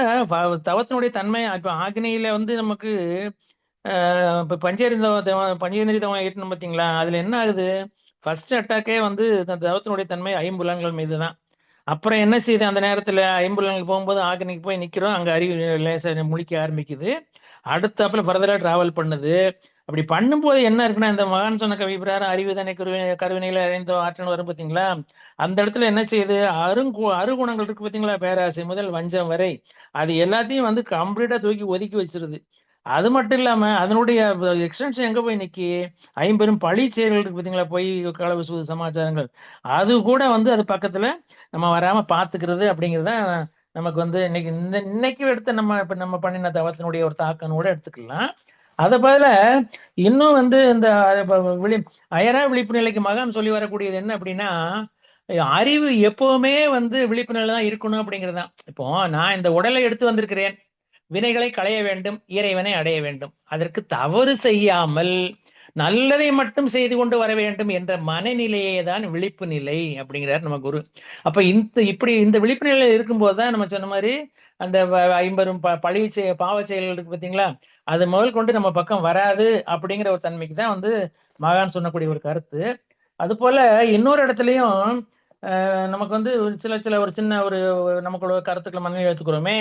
தவத்தினுடைய தன்மை இப்ப ஆக்னியில வந்து நமக்கு இப்ப பஞ்சேந்திரிய தவம் ஏற்றணும் பார்த்தீங்களா? அதுல என்ன ஆகுது, ஃபர்ஸ்ட் அட்டாக்கே வந்து இந்த தவத்தினுடைய தன்மை ஐம்புலன்கள் மீது தான். அப்புறம் என்ன செய்யுது, அந்த நேரத்துல ஐம்புலன்கள் போகும்போது ஆக்னிக்கு போய் நிக்கிறோம். அங்க அறிவு லேசா முழிக்க ஆரம்பிக்குது. அடுத்தாப்புல ஃபர்தரா டிராவல் பண்ணுது. அப்படி பண்ணும்போது என்ன இருக்குன்னா, இந்த மகான் சொன்ன கவி பிரகாரம் அறிவு தானே கருவினையில அறிந்த ஆற்றல் வரும் பார்த்தீங்களா? அந்த இடத்துல என்ன செய்யுது, அருகுணங்கள் இருக்கு பார்த்தீங்களா? பேராசை முதல் வஞ்சம் வரை. அது எல்லாத்தையும் வந்து கம்ப்ளீட்டா தூக்கி ஒதுக்கி வச்சிருது. அது மட்டும் இல்லாம அதனுடைய எக்ஸ்டென்ஷன் எங்க போய் நிக்கி, ஐம்பெரும் பழி செயல்கள் இருக்கு பார்த்தீங்களா? பொய், களவு, சூது, சமாச்சாரங்கள். அது கூட வந்து அது பக்கத்துல நம்ம வராம பாத்துக்கிறது அப்படிங்கிறது தான் நமக்கு வந்து இன்னைக்கு எடுத்த நம்ம இப்ப நம்ம பண்ணின தவத்தினுடைய ஒரு தாக்கம் கூட எடுத்துக்கலாம். அத போல இன்னும் வந்து இந்த இப்ப அயரா விழிப்பு நிலைக்கு மகான் சொல்லி வரக்கூடியது என்ன அப்படின்னா, அறிவு எப்பவுமே வந்து விழிப்பு நிலை தான் இருக்கணும் அப்படிங்கிறது தான். இப்போ நான் இந்த உடலை எடுத்து வந்திருக்கிறேன், வினைகளை களைய வேண்டும், இறைவனை அடைய வேண்டும். அதற்கு தவறு செய்யாமல் நல்லதை மட்டும் செய்து கொண்டு வர வேண்டும் என்ற மனநிலையே தான் விழிப்பு நிலை அப்படிங்கிறார் நம்ம குரு. அப்ப இந்த விழிப்பு நிலையில இருக்கும்போது தான் நம்ம சொன்ன மாதிரி அந்த ஐம்பெரும் பாவ செயல்கள் இருக்கு பார்த்தீங்களா? அது முதல் கொண்டு நம்ம பக்கம் வராது அப்படிங்கிற ஒரு தன்மைக்கு தான் வந்து மகான் சொன்னக்கூடிய ஒரு கருத்து. அது போல இன்னொரு இடத்துலயும் நமக்கு வந்து ஒரு சில சில ஒரு சின்ன ஒரு நமக்குள்ள கருத்துக்களை மனதில் எடுத்துக்கிறோமே.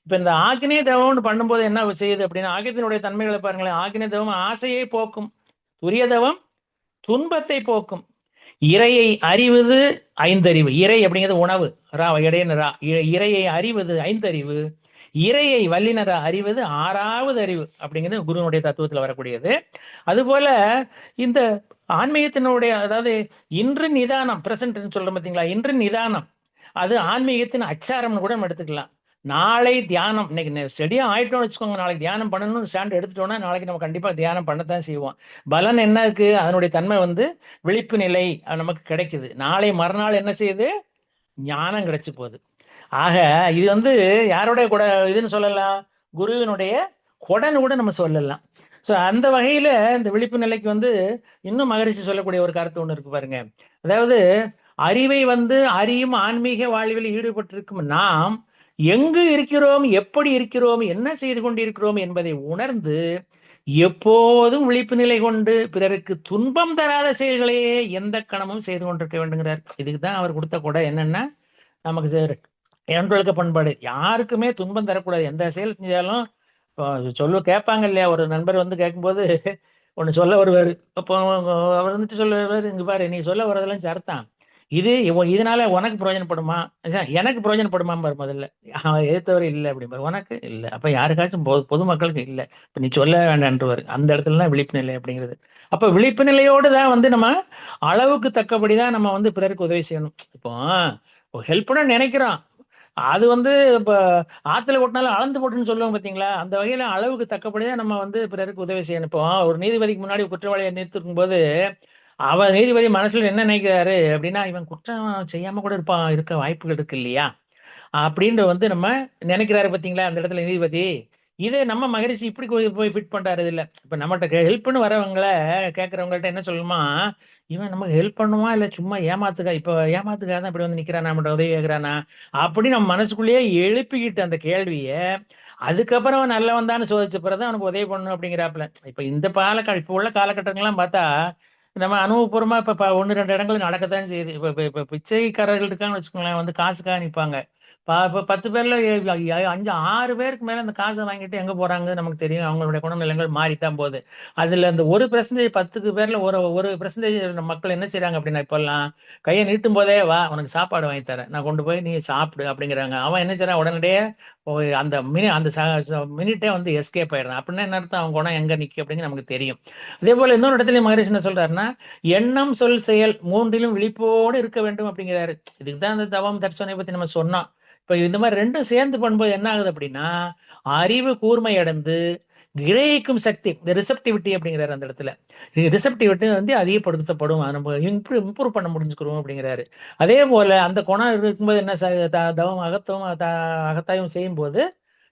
இப்ப இந்த ஆக்கினேய தவம்னு பண்ணும்போது என்ன செய்யுது அப்படின்னா, ஆகியத்தினுடைய தன்மைகளை பாருங்களேன். ஆக்கினேய தவம் ஆசையை போக்கும், துரிய தவம் துன்பத்தை போக்கும், இறையை அறிவது ஐந்தறிவு. இறை அப்படிங்கிறது உணவு, ரா இடையின இறையை அறிவது ஐந்தறிவு, இறையை வல்லினர அறிவது ஆறாவது அறிவு அப்படிங்கிறது குருனுடைய தத்துவத்தில் வரக்கூடியது. அதுபோல இந்த ஆன்மீகத்தினுடைய, அதாவது இன்று நிதானம், பிரசன்ட் சொல்றோம் பார்த்தீங்களா, இன்று நிதானம் அது ஆன்மீகத்தின் அச்சாரம்னு கூட நம்ம எடுத்துக்கலாம். நாளை தியானம் இன்னைக்கு செடியா ஆயிட்டோம்னு வச்சுக்கோங்க, நாளைக்கு தியானம் பண்ணணும்னு ஸ்டாண்ட் எடுத்துட்டோம்னா நாளைக்கு நம்ம கண்டிப்பா தியானம் பண்ணத்தான் செய்வோம். பலன் என்ன இருக்கு? அதனுடைய தன்மை வந்து விழிப்பு நிலை நமக்கு கிடைக்குது. நாளை மறுநாள் என்ன செய்யுது? ஞானம் கிடைச்சு போகுது. ஆக இது வந்து யாருடைய கூட இதுன்னு சொல்லலாம்? குருவினுடைய கொடைன்னு கூட நம்ம சொல்லலாம். ஸோ அந்த வகையில இந்த விழிப்பு நிலைக்கு வந்து இன்னும் மகரிஷி சொல்லக்கூடிய ஒரு கருத்து ஒன்று இருக்கு பாருங்க. அதாவது அறிவை வந்து அறியும் ஆன்மீக வாழ்வில் ஈடுபட்டிருக்கும் நாம் எங்கு இருக்கிறோம், எப்படி இருக்கிறோம், என்ன செய்து கொண்டிருக்கிறோம் என்பதை உணர்ந்து எப்போதும் விழிப்பு நிலை கொண்டு பிறருக்கு துன்பம் தராத செயல்களையே எந்த கணமும் செய்து கொண்டிருக்க வேண்டுங்கிறார். இதுக்கு தான் அவர் கொடுத்த கொடை என்னன்னா, நமக்கு ஏன்றொழுக்க பண்பாடு. யாருக்குமே துன்பம் தரக்கூடாது. எந்த செயல் செஞ்சாலும் இப்போ சொல்ல கேட்பாங்க இல்லையா? ஒரு நண்பர் வந்து கேட்கும்போது ஒண்ணு சொல்ல வருவாரு. அப்போ அவர் வந்துட்டு சொல்லுவாரு, "இங்க பாரு, நீ சொல்ல வர்றதெல்லாம் சரிதான். இது இதனால உனக்கு பிரயோஜனப்படுமா? எனக்கு பிரயோஜனப்படுமாம்பாரு முதல்ல. அவன் எதிர்த்தவரை இல்ல அப்படிம்பாரு. உனக்கு இல்ல. அப்ப யாருக்காச்சும் பொதுமக்களுக்கு இல்ல. இப்ப நீ சொல்ல வேண்டான்றுவாரு. அந்த இடத்துல தான் விழிப்பு நிலை அப்படிங்கிறது. அப்ப விழிப்பு நிலையோடு தான் வந்து நம்ம அளவுக்கு தக்கபடி தான் நம்ம வந்து பிறருக்கு உதவி செய்யணும். இப்போ ஹெல்ப் பண்ண நினைக்கிறோம். அது வந்து இப்ப ஆத்துல கொட்டினாலும் அளந்து போட்டுன்னு சொல்லுவாங்க பாத்தீங்களா? அந்த வகையில அளவுக்கு தக்கபடிதான் நம்ம வந்து பிறருக்கு உதவி செய்யணும். இப்போ ஒரு நீதிபதிக்கு முன்னாடி குற்றவாளியை நிறுத்திருக்கும் போது, அவர் நீதிபதி மனசுல என்ன நினைக்கிறாரு அப்படின்னா, இவன் குற்றம் செய்யாம கூட இருக்க வாய்ப்புகள் இருக்கு இல்லையா? அப்படின்னு வந்து நம்ம நினைக்கிறாரு பாத்தீங்களா அந்த இடத்துல நீதிபதி. இதே நம்ம மகரிஷி இப்படி போய் ஃபிட் பண்றாரு இதுல. இப்ப நம்மகிட்ட ஹெல்ப்னு வரவங்கள கேட்கறவங்கள்ட்ட என்ன சொல்லணுமா, இவன் நமக்கு ஹெல்ப் பண்ணுவான் இல்ல சும்மா இப்ப ஏமாத்துக்காக தான் இப்படி வந்து நிக்கிறானா, நம்மகிட்ட உதவி கேட்கிறானா அப்படின்னு நம்ம மனசுக்குள்ளேயே எழுப்பிக்கிட்டு அந்த கேள்விய, அதுக்கப்புறம் அவன் நல்லவன் தான் சோதிச்ச பிறகு அவனுக்கு உதவி பண்ணணும் அப்படிங்கிறாப்புல. இப்ப இந்த இப்ப உள்ள காலகட்டங்கள்லாம் பார்த்தா நம்ம அனுபவபூர்வமா இப்ப 1, 2 இடங்கள் நடக்கத்தான் செய்யுது. இப்ப இப்ப இப்ப பிச்சைக்காரர்கள் இருக்காங்கன்னு வச்சுக்கோங்களேன், வந்து காசுக்காக நிப்பாங்க. இப்ப 10 பேர்ல 5, 6 பேருக்கு மேல அந்த காசை வாங்கிட்டு எங்க போறாங்கன்னு நமக்கு தெரியும். அவங்களுடைய குணநலங்கள் மாறித்தான் போகுது. அதுல அந்த 1% 10 பேர்ல ஒரு 1% மக்கள் என்ன செய்றாங்க அப்படின்னா, இப்பல்லாம் கையை நீட்டும் போதே, "வா உனக்கு சாப்பாடு வாங்கி தரேன். நான் கொண்டு போய் நீ சாப்பிடு" அப்படிங்கிறாங்க. அவன் என்ன செய்றான் உடனடியே அந்த அந்த மினிட்டே வந்து எஸ்கேப் ஆயிடுறான். அப்படின்னா என்ன அர்த்தம்? அவன் குணம் எங்க நிக்கு அப்படின்னு நமக்கு தெரியும். அதே போல இன்னொரு இடத்துல மகரிஷி என்ன சொல்றாருன்னா, எண்ணம், சொல், செயல் 3லும் விழிப்போடு இருக்க வேண்டும் அப்படிங்கிறாரு. இதுக்கு தான் அந்த தவம், தர்சனை பத்தி நம்ம சொன்னோம். இப்ப இந்த மாதிரி 2ம் சேர்ந்து பண்ணும்போது என்ன ஆகுது அப்படின்னா, அறிவு கூர்மை அடைந்து கிரகிக்கும் சக்தி, இந்த ரிசப்டிவிட்டி அப்படிங்கிறாரு அந்த இடத்துல. ரிசப்டிவிட்டி வந்து அதிகப்படுத்தப்படும். அதை நம்ம இம்ப்ரூவ் பண்ண முடிஞ்சுக்கிறோம் அப்படிங்கிறாரு. அதே போல அந்த குணம் இருக்கும்போது என்ன தவம் அகத்தவம் அகத்தாயும் செய்யும்போது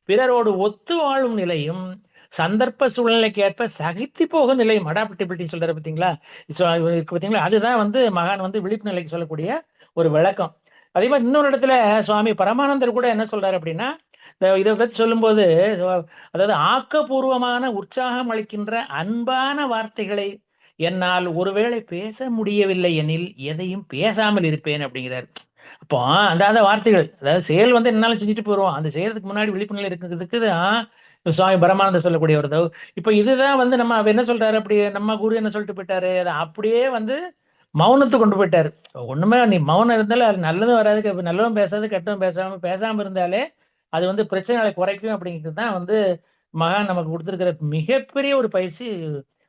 பிறரோடு ஒத்து வாழும் நிலையும் சந்தர்ப்ப சூழ்நிலைக்கு ஏற்ப சகித்து போகும் நிலையும் அடாப்டபிலிட்டி சொல்றாரு பார்த்தீங்களா? இருக்கு பார்த்தீங்களா? அதுதான் வந்து மகான் வந்து விழிப்பு நிலைக்கு சொல்லக்கூடிய ஒரு விளக்கம். அதே மாதிரி இன்னொரு இடத்துல சுவாமி பரமானந்தர் கூட என்ன சொல்றாரு அப்படின்னா, இதை பத்தி சொல்லும்போது, அதாவது ஆக்கப்பூர்வமான உற்சாகம் அளிக்கின்ற அன்பான வார்த்தைகளை என்னால் ஒருவேளை பேச முடியவில்லை எனில் எதையும் பேசாமல் இருப்பேன் அப்படிங்கிறார். அப்போ அந்த வார்த்தைகள், அதாவது செயல் வந்து என்னாலும் செஞ்சுட்டு போயிருவோம். அந்த செய்யறதுக்கு முன்னாடி விழிப்புணர்வு இருக்கிறதுக்கு தான் சுவாமி பரமானந்தர் சொல்லக்கூடிய ஒரு இப்ப இதுதான் வந்து நம்ம அவர் என்ன சொல்றாரு, அப்படி நம்ம குரு என்ன சொல்லிட்டு போயிட்டாரு, அதை அப்படியே வந்து மௌனத்துக்கு கொண்டு போயிட்டாரு. ஒண்ணுமே நீ மௌனம் இருந்தாலும் அது நல்லதும் வராது, நல்லதும் பேசாது, கெட்டதும் பேசாம இருந்தாலே அது வந்து பிரச்சனைகளை குறைக்கும் அப்படிங்கிறது தான் வந்து மகான் நமக்கு கொடுத்திருக்கிற மிகப்பெரிய ஒரு பயிற்சி,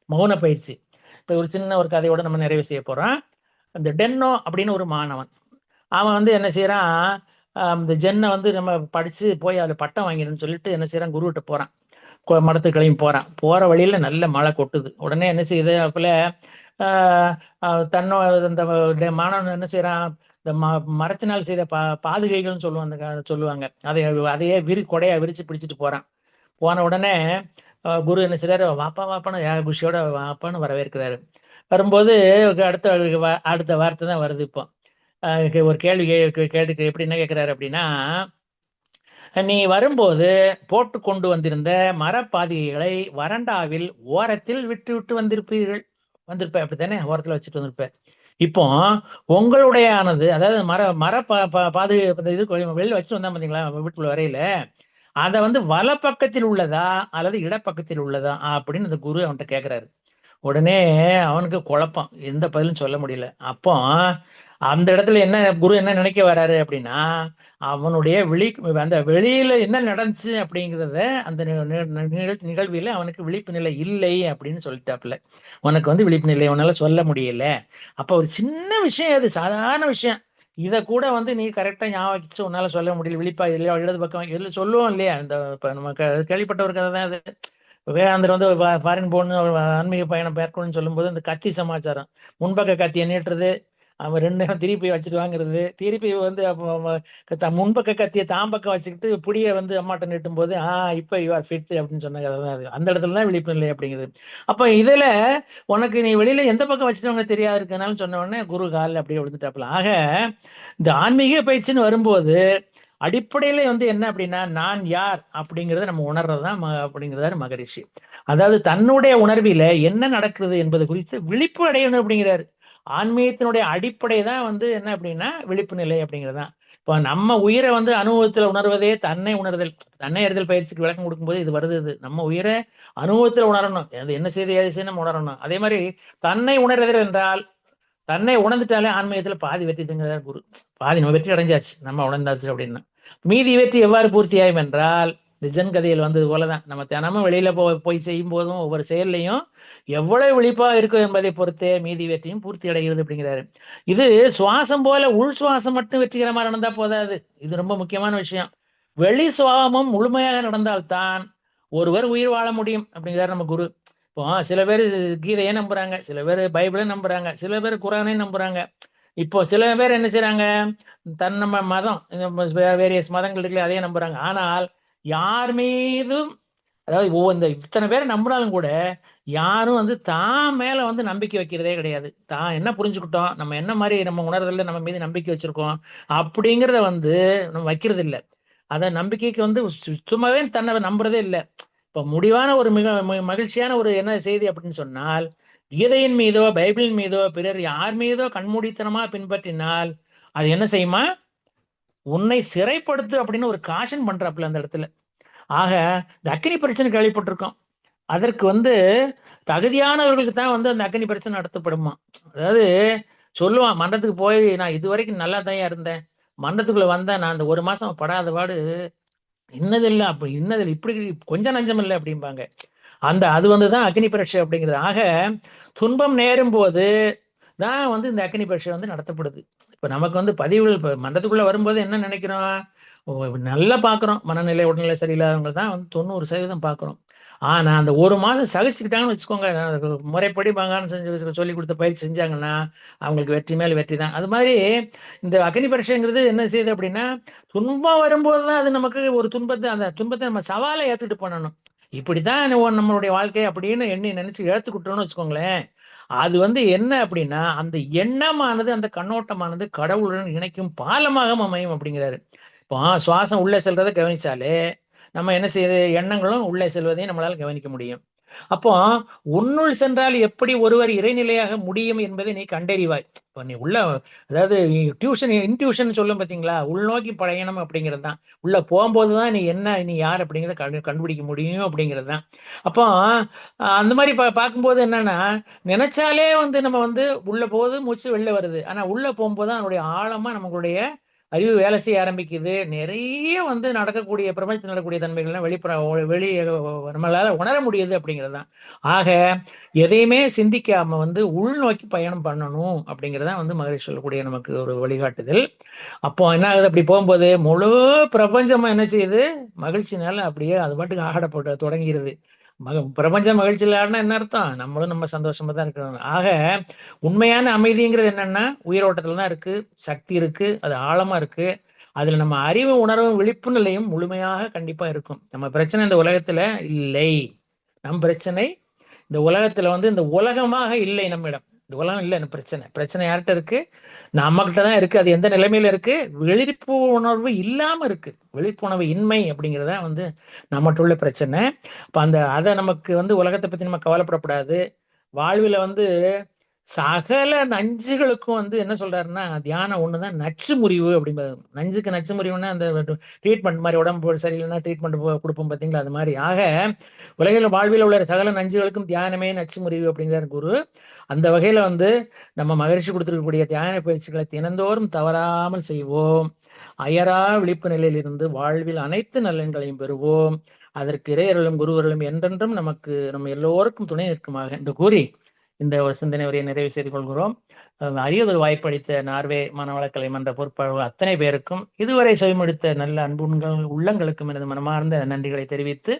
மௌன பயிற்சி. இப்ப ஒரு சின்ன ஒரு கதையோட நம்ம நிறைவு செய்ய போறோம். அந்த டென்னோ அப்படின்னு ஒரு மாணவன், அவன் வந்து என்ன செய்யறான், இந்த ஜென்னை வந்து நம்ம படிச்சு போய் அதுல பட்டம் வாங்கிடுன்னு சொல்லிட்டு என்ன செய்யறான், குருகிட்ட போறான். மடத்துக்கு கிளம்பி போறான். போற வழியில நல்ல மழை கொட்டுது. உடனே என்ன செய்யுது, அப்பல ஆஹ் தன்னோ அந்த மாணவன் என்ன செய்யறான், இந்த மரத்தினால் செய்த பாதுகைகள்னு சொல்லுவாங்க, அந்த சொல்லுவாங்க, அதையே கொடையா விரிச்சு பிடிச்சிட்டு போறான். போன உடனே குரு என்ன செய்றாரு, வாப்பா வாப்பான்னு குஷியோட வாப்பான்னு வரவேற்கிறாரு. வரும்போது அடுத்த அடுத்த வார்த்தை தான் வருது இப்போ. ஒரு கேள்வி கேட்டு எப்படி என்ன கேட்கிறாரு அப்படின்னா, நீ வரும்போது போட்டு கொண்டு வந்திருந்த மரப்பாதிகளை வறண்டாவில் ஓரத்தில் விட்டு விட்டு வந்திருப்ப அப்படித்தானே, ஓரத்துல வச்சுட்டு வந்திருப்ப. இப்போ உங்களுடையானது, அதாவது மர பாதுகை இது வெளியில வச்சுட்டு வந்தா பாத்தீங்களா வீட்டுக்குள்ள வரையில, அதை வந்து வலப்பக்கத்தில் உள்ளதா அல்லது இடப்பக்கத்தில் உள்ளதா அப்படின்னு அந்த குரு அவன்கிட்ட கேட்கிறாரு. உடனே அவனுக்கு குழப்பம், எந்த பதிலும் சொல்ல முடியல. அப்போ அந்த இடத்துல என்ன குரு என்ன நினைக்க வராரு அப்படின்னா, அவனுடைய அந்த வெளியில என்ன நடந்துச்சு அப்படிங்கிறத அந்த நிகழ்வில அவனுக்கு விழிப்பு நிலை இல்லை அப்படின்னு சொல்லிட்டாப்புல. உனக்கு வந்து விழிப்பு நிலை உன்னால சொல்ல முடியல. அப்ப ஒரு சின்ன விஷயம், அது சாதாரண விஷயம். இதை கூட வந்து நீ கரெக்டா ஞாபகம் வச்சு உன்னால சொல்ல முடியல. விழிப்பா இல்லையா, இடது பக்கம் இதில் சொல்லுவோம் இல்லையா, இந்த இப்ப நம்ம கேள்விப்பட்ட ஒரு கதை தான் அது. விவேகானந்தர் வந்து ஃபாரின் போகணும், அவர் ஆன்மீக பயணம் மேற்கொள்ளுன்னு சொல்லும்போது இந்த கத்தி சமாச்சாரம், முன்பக்க கத்தியை நீட்டுறது, அவன் 2 நேரம் திருப்பி வச்சுட்டு வாங்குறது, திருப்பி வந்து அப்போ முன்பக்க கத்தியை தாம்பக்கம் வச்சுக்கிட்டு புடிய வந்து அம்மாட்ட நீட்டும் போது இப்ப யூ ஆர் ஃபிட் அப்படின்னு சொன்ன கதை தான் அது. அந்த இடத்துல தான் விழிப்பு நிலை அப்படிங்கிறது. அப்ப இதுல உனக்கு நீ வெளியில எந்த பக்கம் வச்சுட்டவங்க தெரியாது இருக்கனாலும் சொன்ன உடனே குரு காலில் அப்படியே விழுந்துட்டாப்புல. ஆக இந்த ஆன்மீக பயிற்சின்னு வரும்போது அடிப்படையில வந்து என்ன அப்படின்னா, நான் யார் அப்படிங்கறத நம்ம உணர்றதுதான் அப்படிங்கிறாரு மகரிஷி. அதாவது தன்னுடைய உணர்வில என்ன நடக்குது என்பது குறித்து விழிப்பு அடையணும் அப்படிங்கிறாரு. ஆன்மீகத்தினுடைய அடிப்படை தான் வந்து என்ன அப்படின்னா விழிப்பு நிலை அப்படிங்கிறதுதான். இப்போ நம்ம உயிரை வந்து அனுபவத்துல உணர்வதே தன்னை உணர்தல். தன்னை அறிதல் பயிற்சிக்கு விளக்கம் கொடுக்கும்போது இது வருது. இது நம்ம உயிரை அனுபவத்துல உணரணும், அது என்ன செய்து ஏது செய்து நம்ம உணரணும். அதே மாதிரி தன்னை உணர்தல் என்றால் தன்னை உணர்ந்துட்டாலே ஆன்மீகத்துல பாதி வெற்றிங்கிறார் குரு. பாதி நம்ம வெற்றி அடைஞ்சாச்சு, நம்ம உணர்ந்தாச்சு அப்படின்னா. மீதி வெற்றி எவ்வாறு பூர்த்தியாகும் என்றால், இந்த ஜென் கதையில் வந்தது போலதான், நம்ம தினமும் வெளியில போய் செய்யும் போதும் ஒவ்வொரு செயல்லையும் எவ்வளவு விழிப்பா இருக்கும் என்பதை பொறுத்தே மீதி வெற்றியும் பூர்த்தி அடைகிறது அப்படிங்கிறாரு. இது சுவாசம் போல உள் சுவாசம் மட்டும் வெற்றிகரமா நடந்தா போதாது. இது ரொம்ப முக்கியமான விஷயம். வெளி சுவாசமும் முழுமையாக நடந்தால்தான் ஒருவர் உயிர் வாழ முடியும் அப்படிங்கிறார் நம்ம குரு. இப்போ சில பேர் கீதையை நம்புறாங்க, சில பேர் பைபிளை நம்புறாங்க, சில பேர் குரானை நம்புறாங்க. இப்போ சில பேர் என்ன செய்றாங்க, நம்ம மதம் வேரியஸ் மதங்கள் இருக்குல்ல அதையே நம்புறாங்க. ஆனால் யார் மீதும், அதாவது இந்த இத்தனை பேரை நம்பினாலும் கூட யாரும் வந்து தான் மேல வந்து நம்பிக்கை வைக்கிறதே கிடையாது. தான் என்ன புரிஞ்சுக்கிட்டோம், நம்ம என்ன மாதிரி நம்ம உணர்தல்ல நம்ம மீது நம்பிக்கை வச்சிருக்கோம் அப்படிங்கிறத வந்து நம்ம வைக்கிறது இல்லை. அத நம்பிக்கைக்கு வந்து சுத்தமாவே தன்னை நம்புறதே இல்லை. இப்ப முடிவான ஒரு மிக மகிழ்ச்சியான ஒரு என்ன செய்தி அப்படின்னு சொன்னால், கீதையின் மீதோ பைபிளின் மீதோ பிறர் யார் மீதோ கண்மூடித்தனமா பின்பற்றினால் அது என்ன செய்யுமா, உன்னை சிறைப்படுத்து அப்படின்னு ஒரு காஷன் பண்றாப்புல அந்த இடத்துல. ஆக இந்த அக்னி பிரச்சனை கேள்விப்பட்டிருக்கோம். அதற்கு வந்து தகுதியானவர்களுக்கு தான் வந்து அந்த அக்னி பிரச்சனை நடத்தப்படுமா. அதாவது சொல்லுவான், மன்றத்துக்கு போய் நான் இது வரைக்கும் நல்லா தான் இருந்தேன், மன்றத்துக்குள்ள வந்தேன், நான் அந்த 1 மாசம் படாத பாடு இன்னதில்லை, அப்ப இன்னதில்லை, இப்படி கொஞ்சம் நஞ்சம் இல்லை அப்படிம்பாங்க. அது வந்துதான் அக்னி பரீட்சை அப்படிங்கிறது. ஆக துன்பம் நேரும் போது தான் வந்து இந்த அக்னி பரீட்சை வந்து நடத்தப்படுது. இப்ப நமக்கு வந்து பதிவுகள் இப்ப மன்றத்துக்குள்ள வரும்போது என்ன நினைக்கிறோம், நல்லா பாக்குறோம், மனநிலை உடல்நிலை சரியில்லாதவங்க தான் வந்து 90% பாக்குறோம். ஆனா அந்த 1 மாசம் சகிச்சுக்கிட்டாங்கன்னு வச்சுக்கோங்க, முறைப்படி பகவான் செஞ்சு சொல்லி கொடுத்த பயிற்சி செஞ்சாங்கன்னா அவங்களுக்கு வெற்றி மேல் வெற்றி தான். அது மாதிரி இந்த அக்னி பரீட்சைங்கிறது என்ன செய்யுது அப்படின்னா, துன்பம் வரும்போது தான் அது நமக்கு ஒரு துன்பத்தை, அந்த துன்பத்தை நம்ம சவாலை ஏத்துட்டு பண்ணணும். இப்படித்தான் நம்மளுடைய வாழ்க்கை அப்படின்னு எண்ணி நினைச்சு ஏத்துக்கிட்டோம்னு வச்சுக்கோங்களேன், அது வந்து என்ன அப்படின்னா அந்த எண்ணமானது, அந்த கண்ணோட்டமானது கடவுளுடன் இணைக்கும் பாலமாக அமையும் அப்படிங்கிறாரு. இப்போ சுவாசம் உள்ளே செல்றதை கவனிச்சாலே நம்ம என்ன செய்யுது, எண்ணங்களும் உள்ளே செல்வதையும் நம்மளால கவனிக்க முடியும். அப்போ உன்னுள் சென்றால் எப்படி ஒருவர் இறைநிலையாக முடியும் என்பதை நீ கண்டறிவாய். இப்போ நீ உள்ள, அதாவது டியூஷன் இன்டியூஷன் சொல்லும் பார்த்தீங்களா, உள்நோக்கி பயணம் அப்படிங்கிறது தான். உள்ள போகும்போது தான் நீ என்ன, நீ யார் அப்படிங்கிறத கண்டுபிடிக்க முடியும் அப்படிங்கிறது தான். அப்போ அந்த மாதிரி பார்க்கும்போது என்னன்னா, நினைச்சாலே வந்து நம்ம வந்து உள்ள போகுது, மூச்சு வெளில வருது. ஆனா உள்ள போகும்போது தான் அதனுடைய ஆழமா நம்மளுடைய அறிவு வேலை செய்ய ஆரம்பிக்குது. நிறைய வந்து நடக்கக்கூடிய பிரபஞ்சத்தில் நடக்கக்கூடிய தன்மைகள்லாம் வெளியே நம்மளால உணர முடியுது அப்படிங்கிறது தான். ஆக எதையுமே சிந்திக்காம வந்து உள்நோக்கி பயணம் பண்ணணும் அப்படிங்கிறதான் வந்து மகரிஷி சொல்லக்கூடிய நமக்கு ஒரு வழிகாட்டுதல். அப்போ என்ன ஆகுது, அப்படி போகும்போது முழு பிரபஞ்சமா என்ன செய்யுது, மகிழ்ச்சினால அப்படியே அது பாட்டுக்கு ஆடப்பட தொடங்கிறது. பிரபஞ்சம் மகிழ்ச்சியில் ஆடினா என்ன அர்த்தம், நம்மளும் நம்ம சந்தோஷமா தான் இருக்கணும். ஆக உண்மையான அமைதிங்கிறது என்னன்னா உயிரோட்டத்துல தான் இருக்கு, சக்தி இருக்கு, அது ஆழமா இருக்கு. அதுல நம்ம அறிவு உணர்வும் விழிப்பு நிலையும் முழுமையாக கண்டிப்பா இருக்கும். நம்ம பிரச்சனை இந்த உலகத்துல இல்லை, நம் பிரச்சனை இந்த உலகத்துல வந்து இந்த உலகமாக இல்லை நம்மிடம். இந்த உலகம் இல்லை, பிரச்சனை பிரச்சனை யார்கிட்ட இருக்கு, நம்ம கிட்ட தான் இருக்கு. அது எந்த நிலைமையில இருக்கு, விழிப்பு உணர்வு இல்லாம இருக்கு. விழிப்புணர்வு இன்மை அப்படிங்கிறதா வந்து நம்மகிட்ட உள்ள பிரச்சனை. இப்ப அதை நமக்கு வந்து உலகத்தை பத்தி நம்ம கவலைப்படக்கூடாது. வாழ்வில வந்து சகல நஞ்சுகளுக்கும் வந்து என்ன சொல்றாருன்னா, தியானம் ஒண்ணுதான் நச்சு முறிவு அப்படிம்பாரு. நஞ்சுக்கு நச்சு முறிவுன்னா அந்த ட்ரீட்மெண்ட் மாதிரி, உடம்பு சரியில்லைன்னா ட்ரீட்மெண்ட் கொடுப்போம் பார்த்தீங்களா, அது மாதிரி. ஆக உலகில் வாழ்வில் உள்ள சகல நஞ்சுகளுக்கும் தியானமே நச்சு முறிவு அப்படிங்கிறார் குரு. அந்த வகையில வந்து நம்ம மகிழ்ச்சி கொடுத்திருக்கக்கூடிய தியான பயிற்சிகளை தினந்தோறும் தவறாமல் செய்வோம். அயரா விழிப்பு நிலையில் இருந்து வாழ்வில் அனைத்து நலன்களையும் பெறுவோம். அதற்கு இறையர்களும் குருவர்களும் என்றென்றும் நமக்கு, நம்ம எல்லோருக்கும் துணை நிற்குமாக என்று கூறி இந்த ஒரு சிந்தனை உரையை நிறைவு செய்து கொள்கிறோம். அரியதொரு வாய்ப்பளித்த நார்வே மனவளக்கலை மன்ற பொறுப்பாளர்கள் அத்தனை பேருக்கும், இதுவரை செவிமடுத்த நல்ல உள்ளங்களுக்கும் எனது மனமார்ந்த நன்றிகளை தெரிவித்து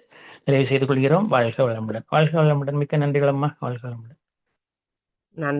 நிறைவு செய்து கொள்கிறோம். வாழ்க வளமுடன். வாழ்க வளமுடன். மிக்க நன்றிகள் அம்மா. வாழ்க வளமுடன்.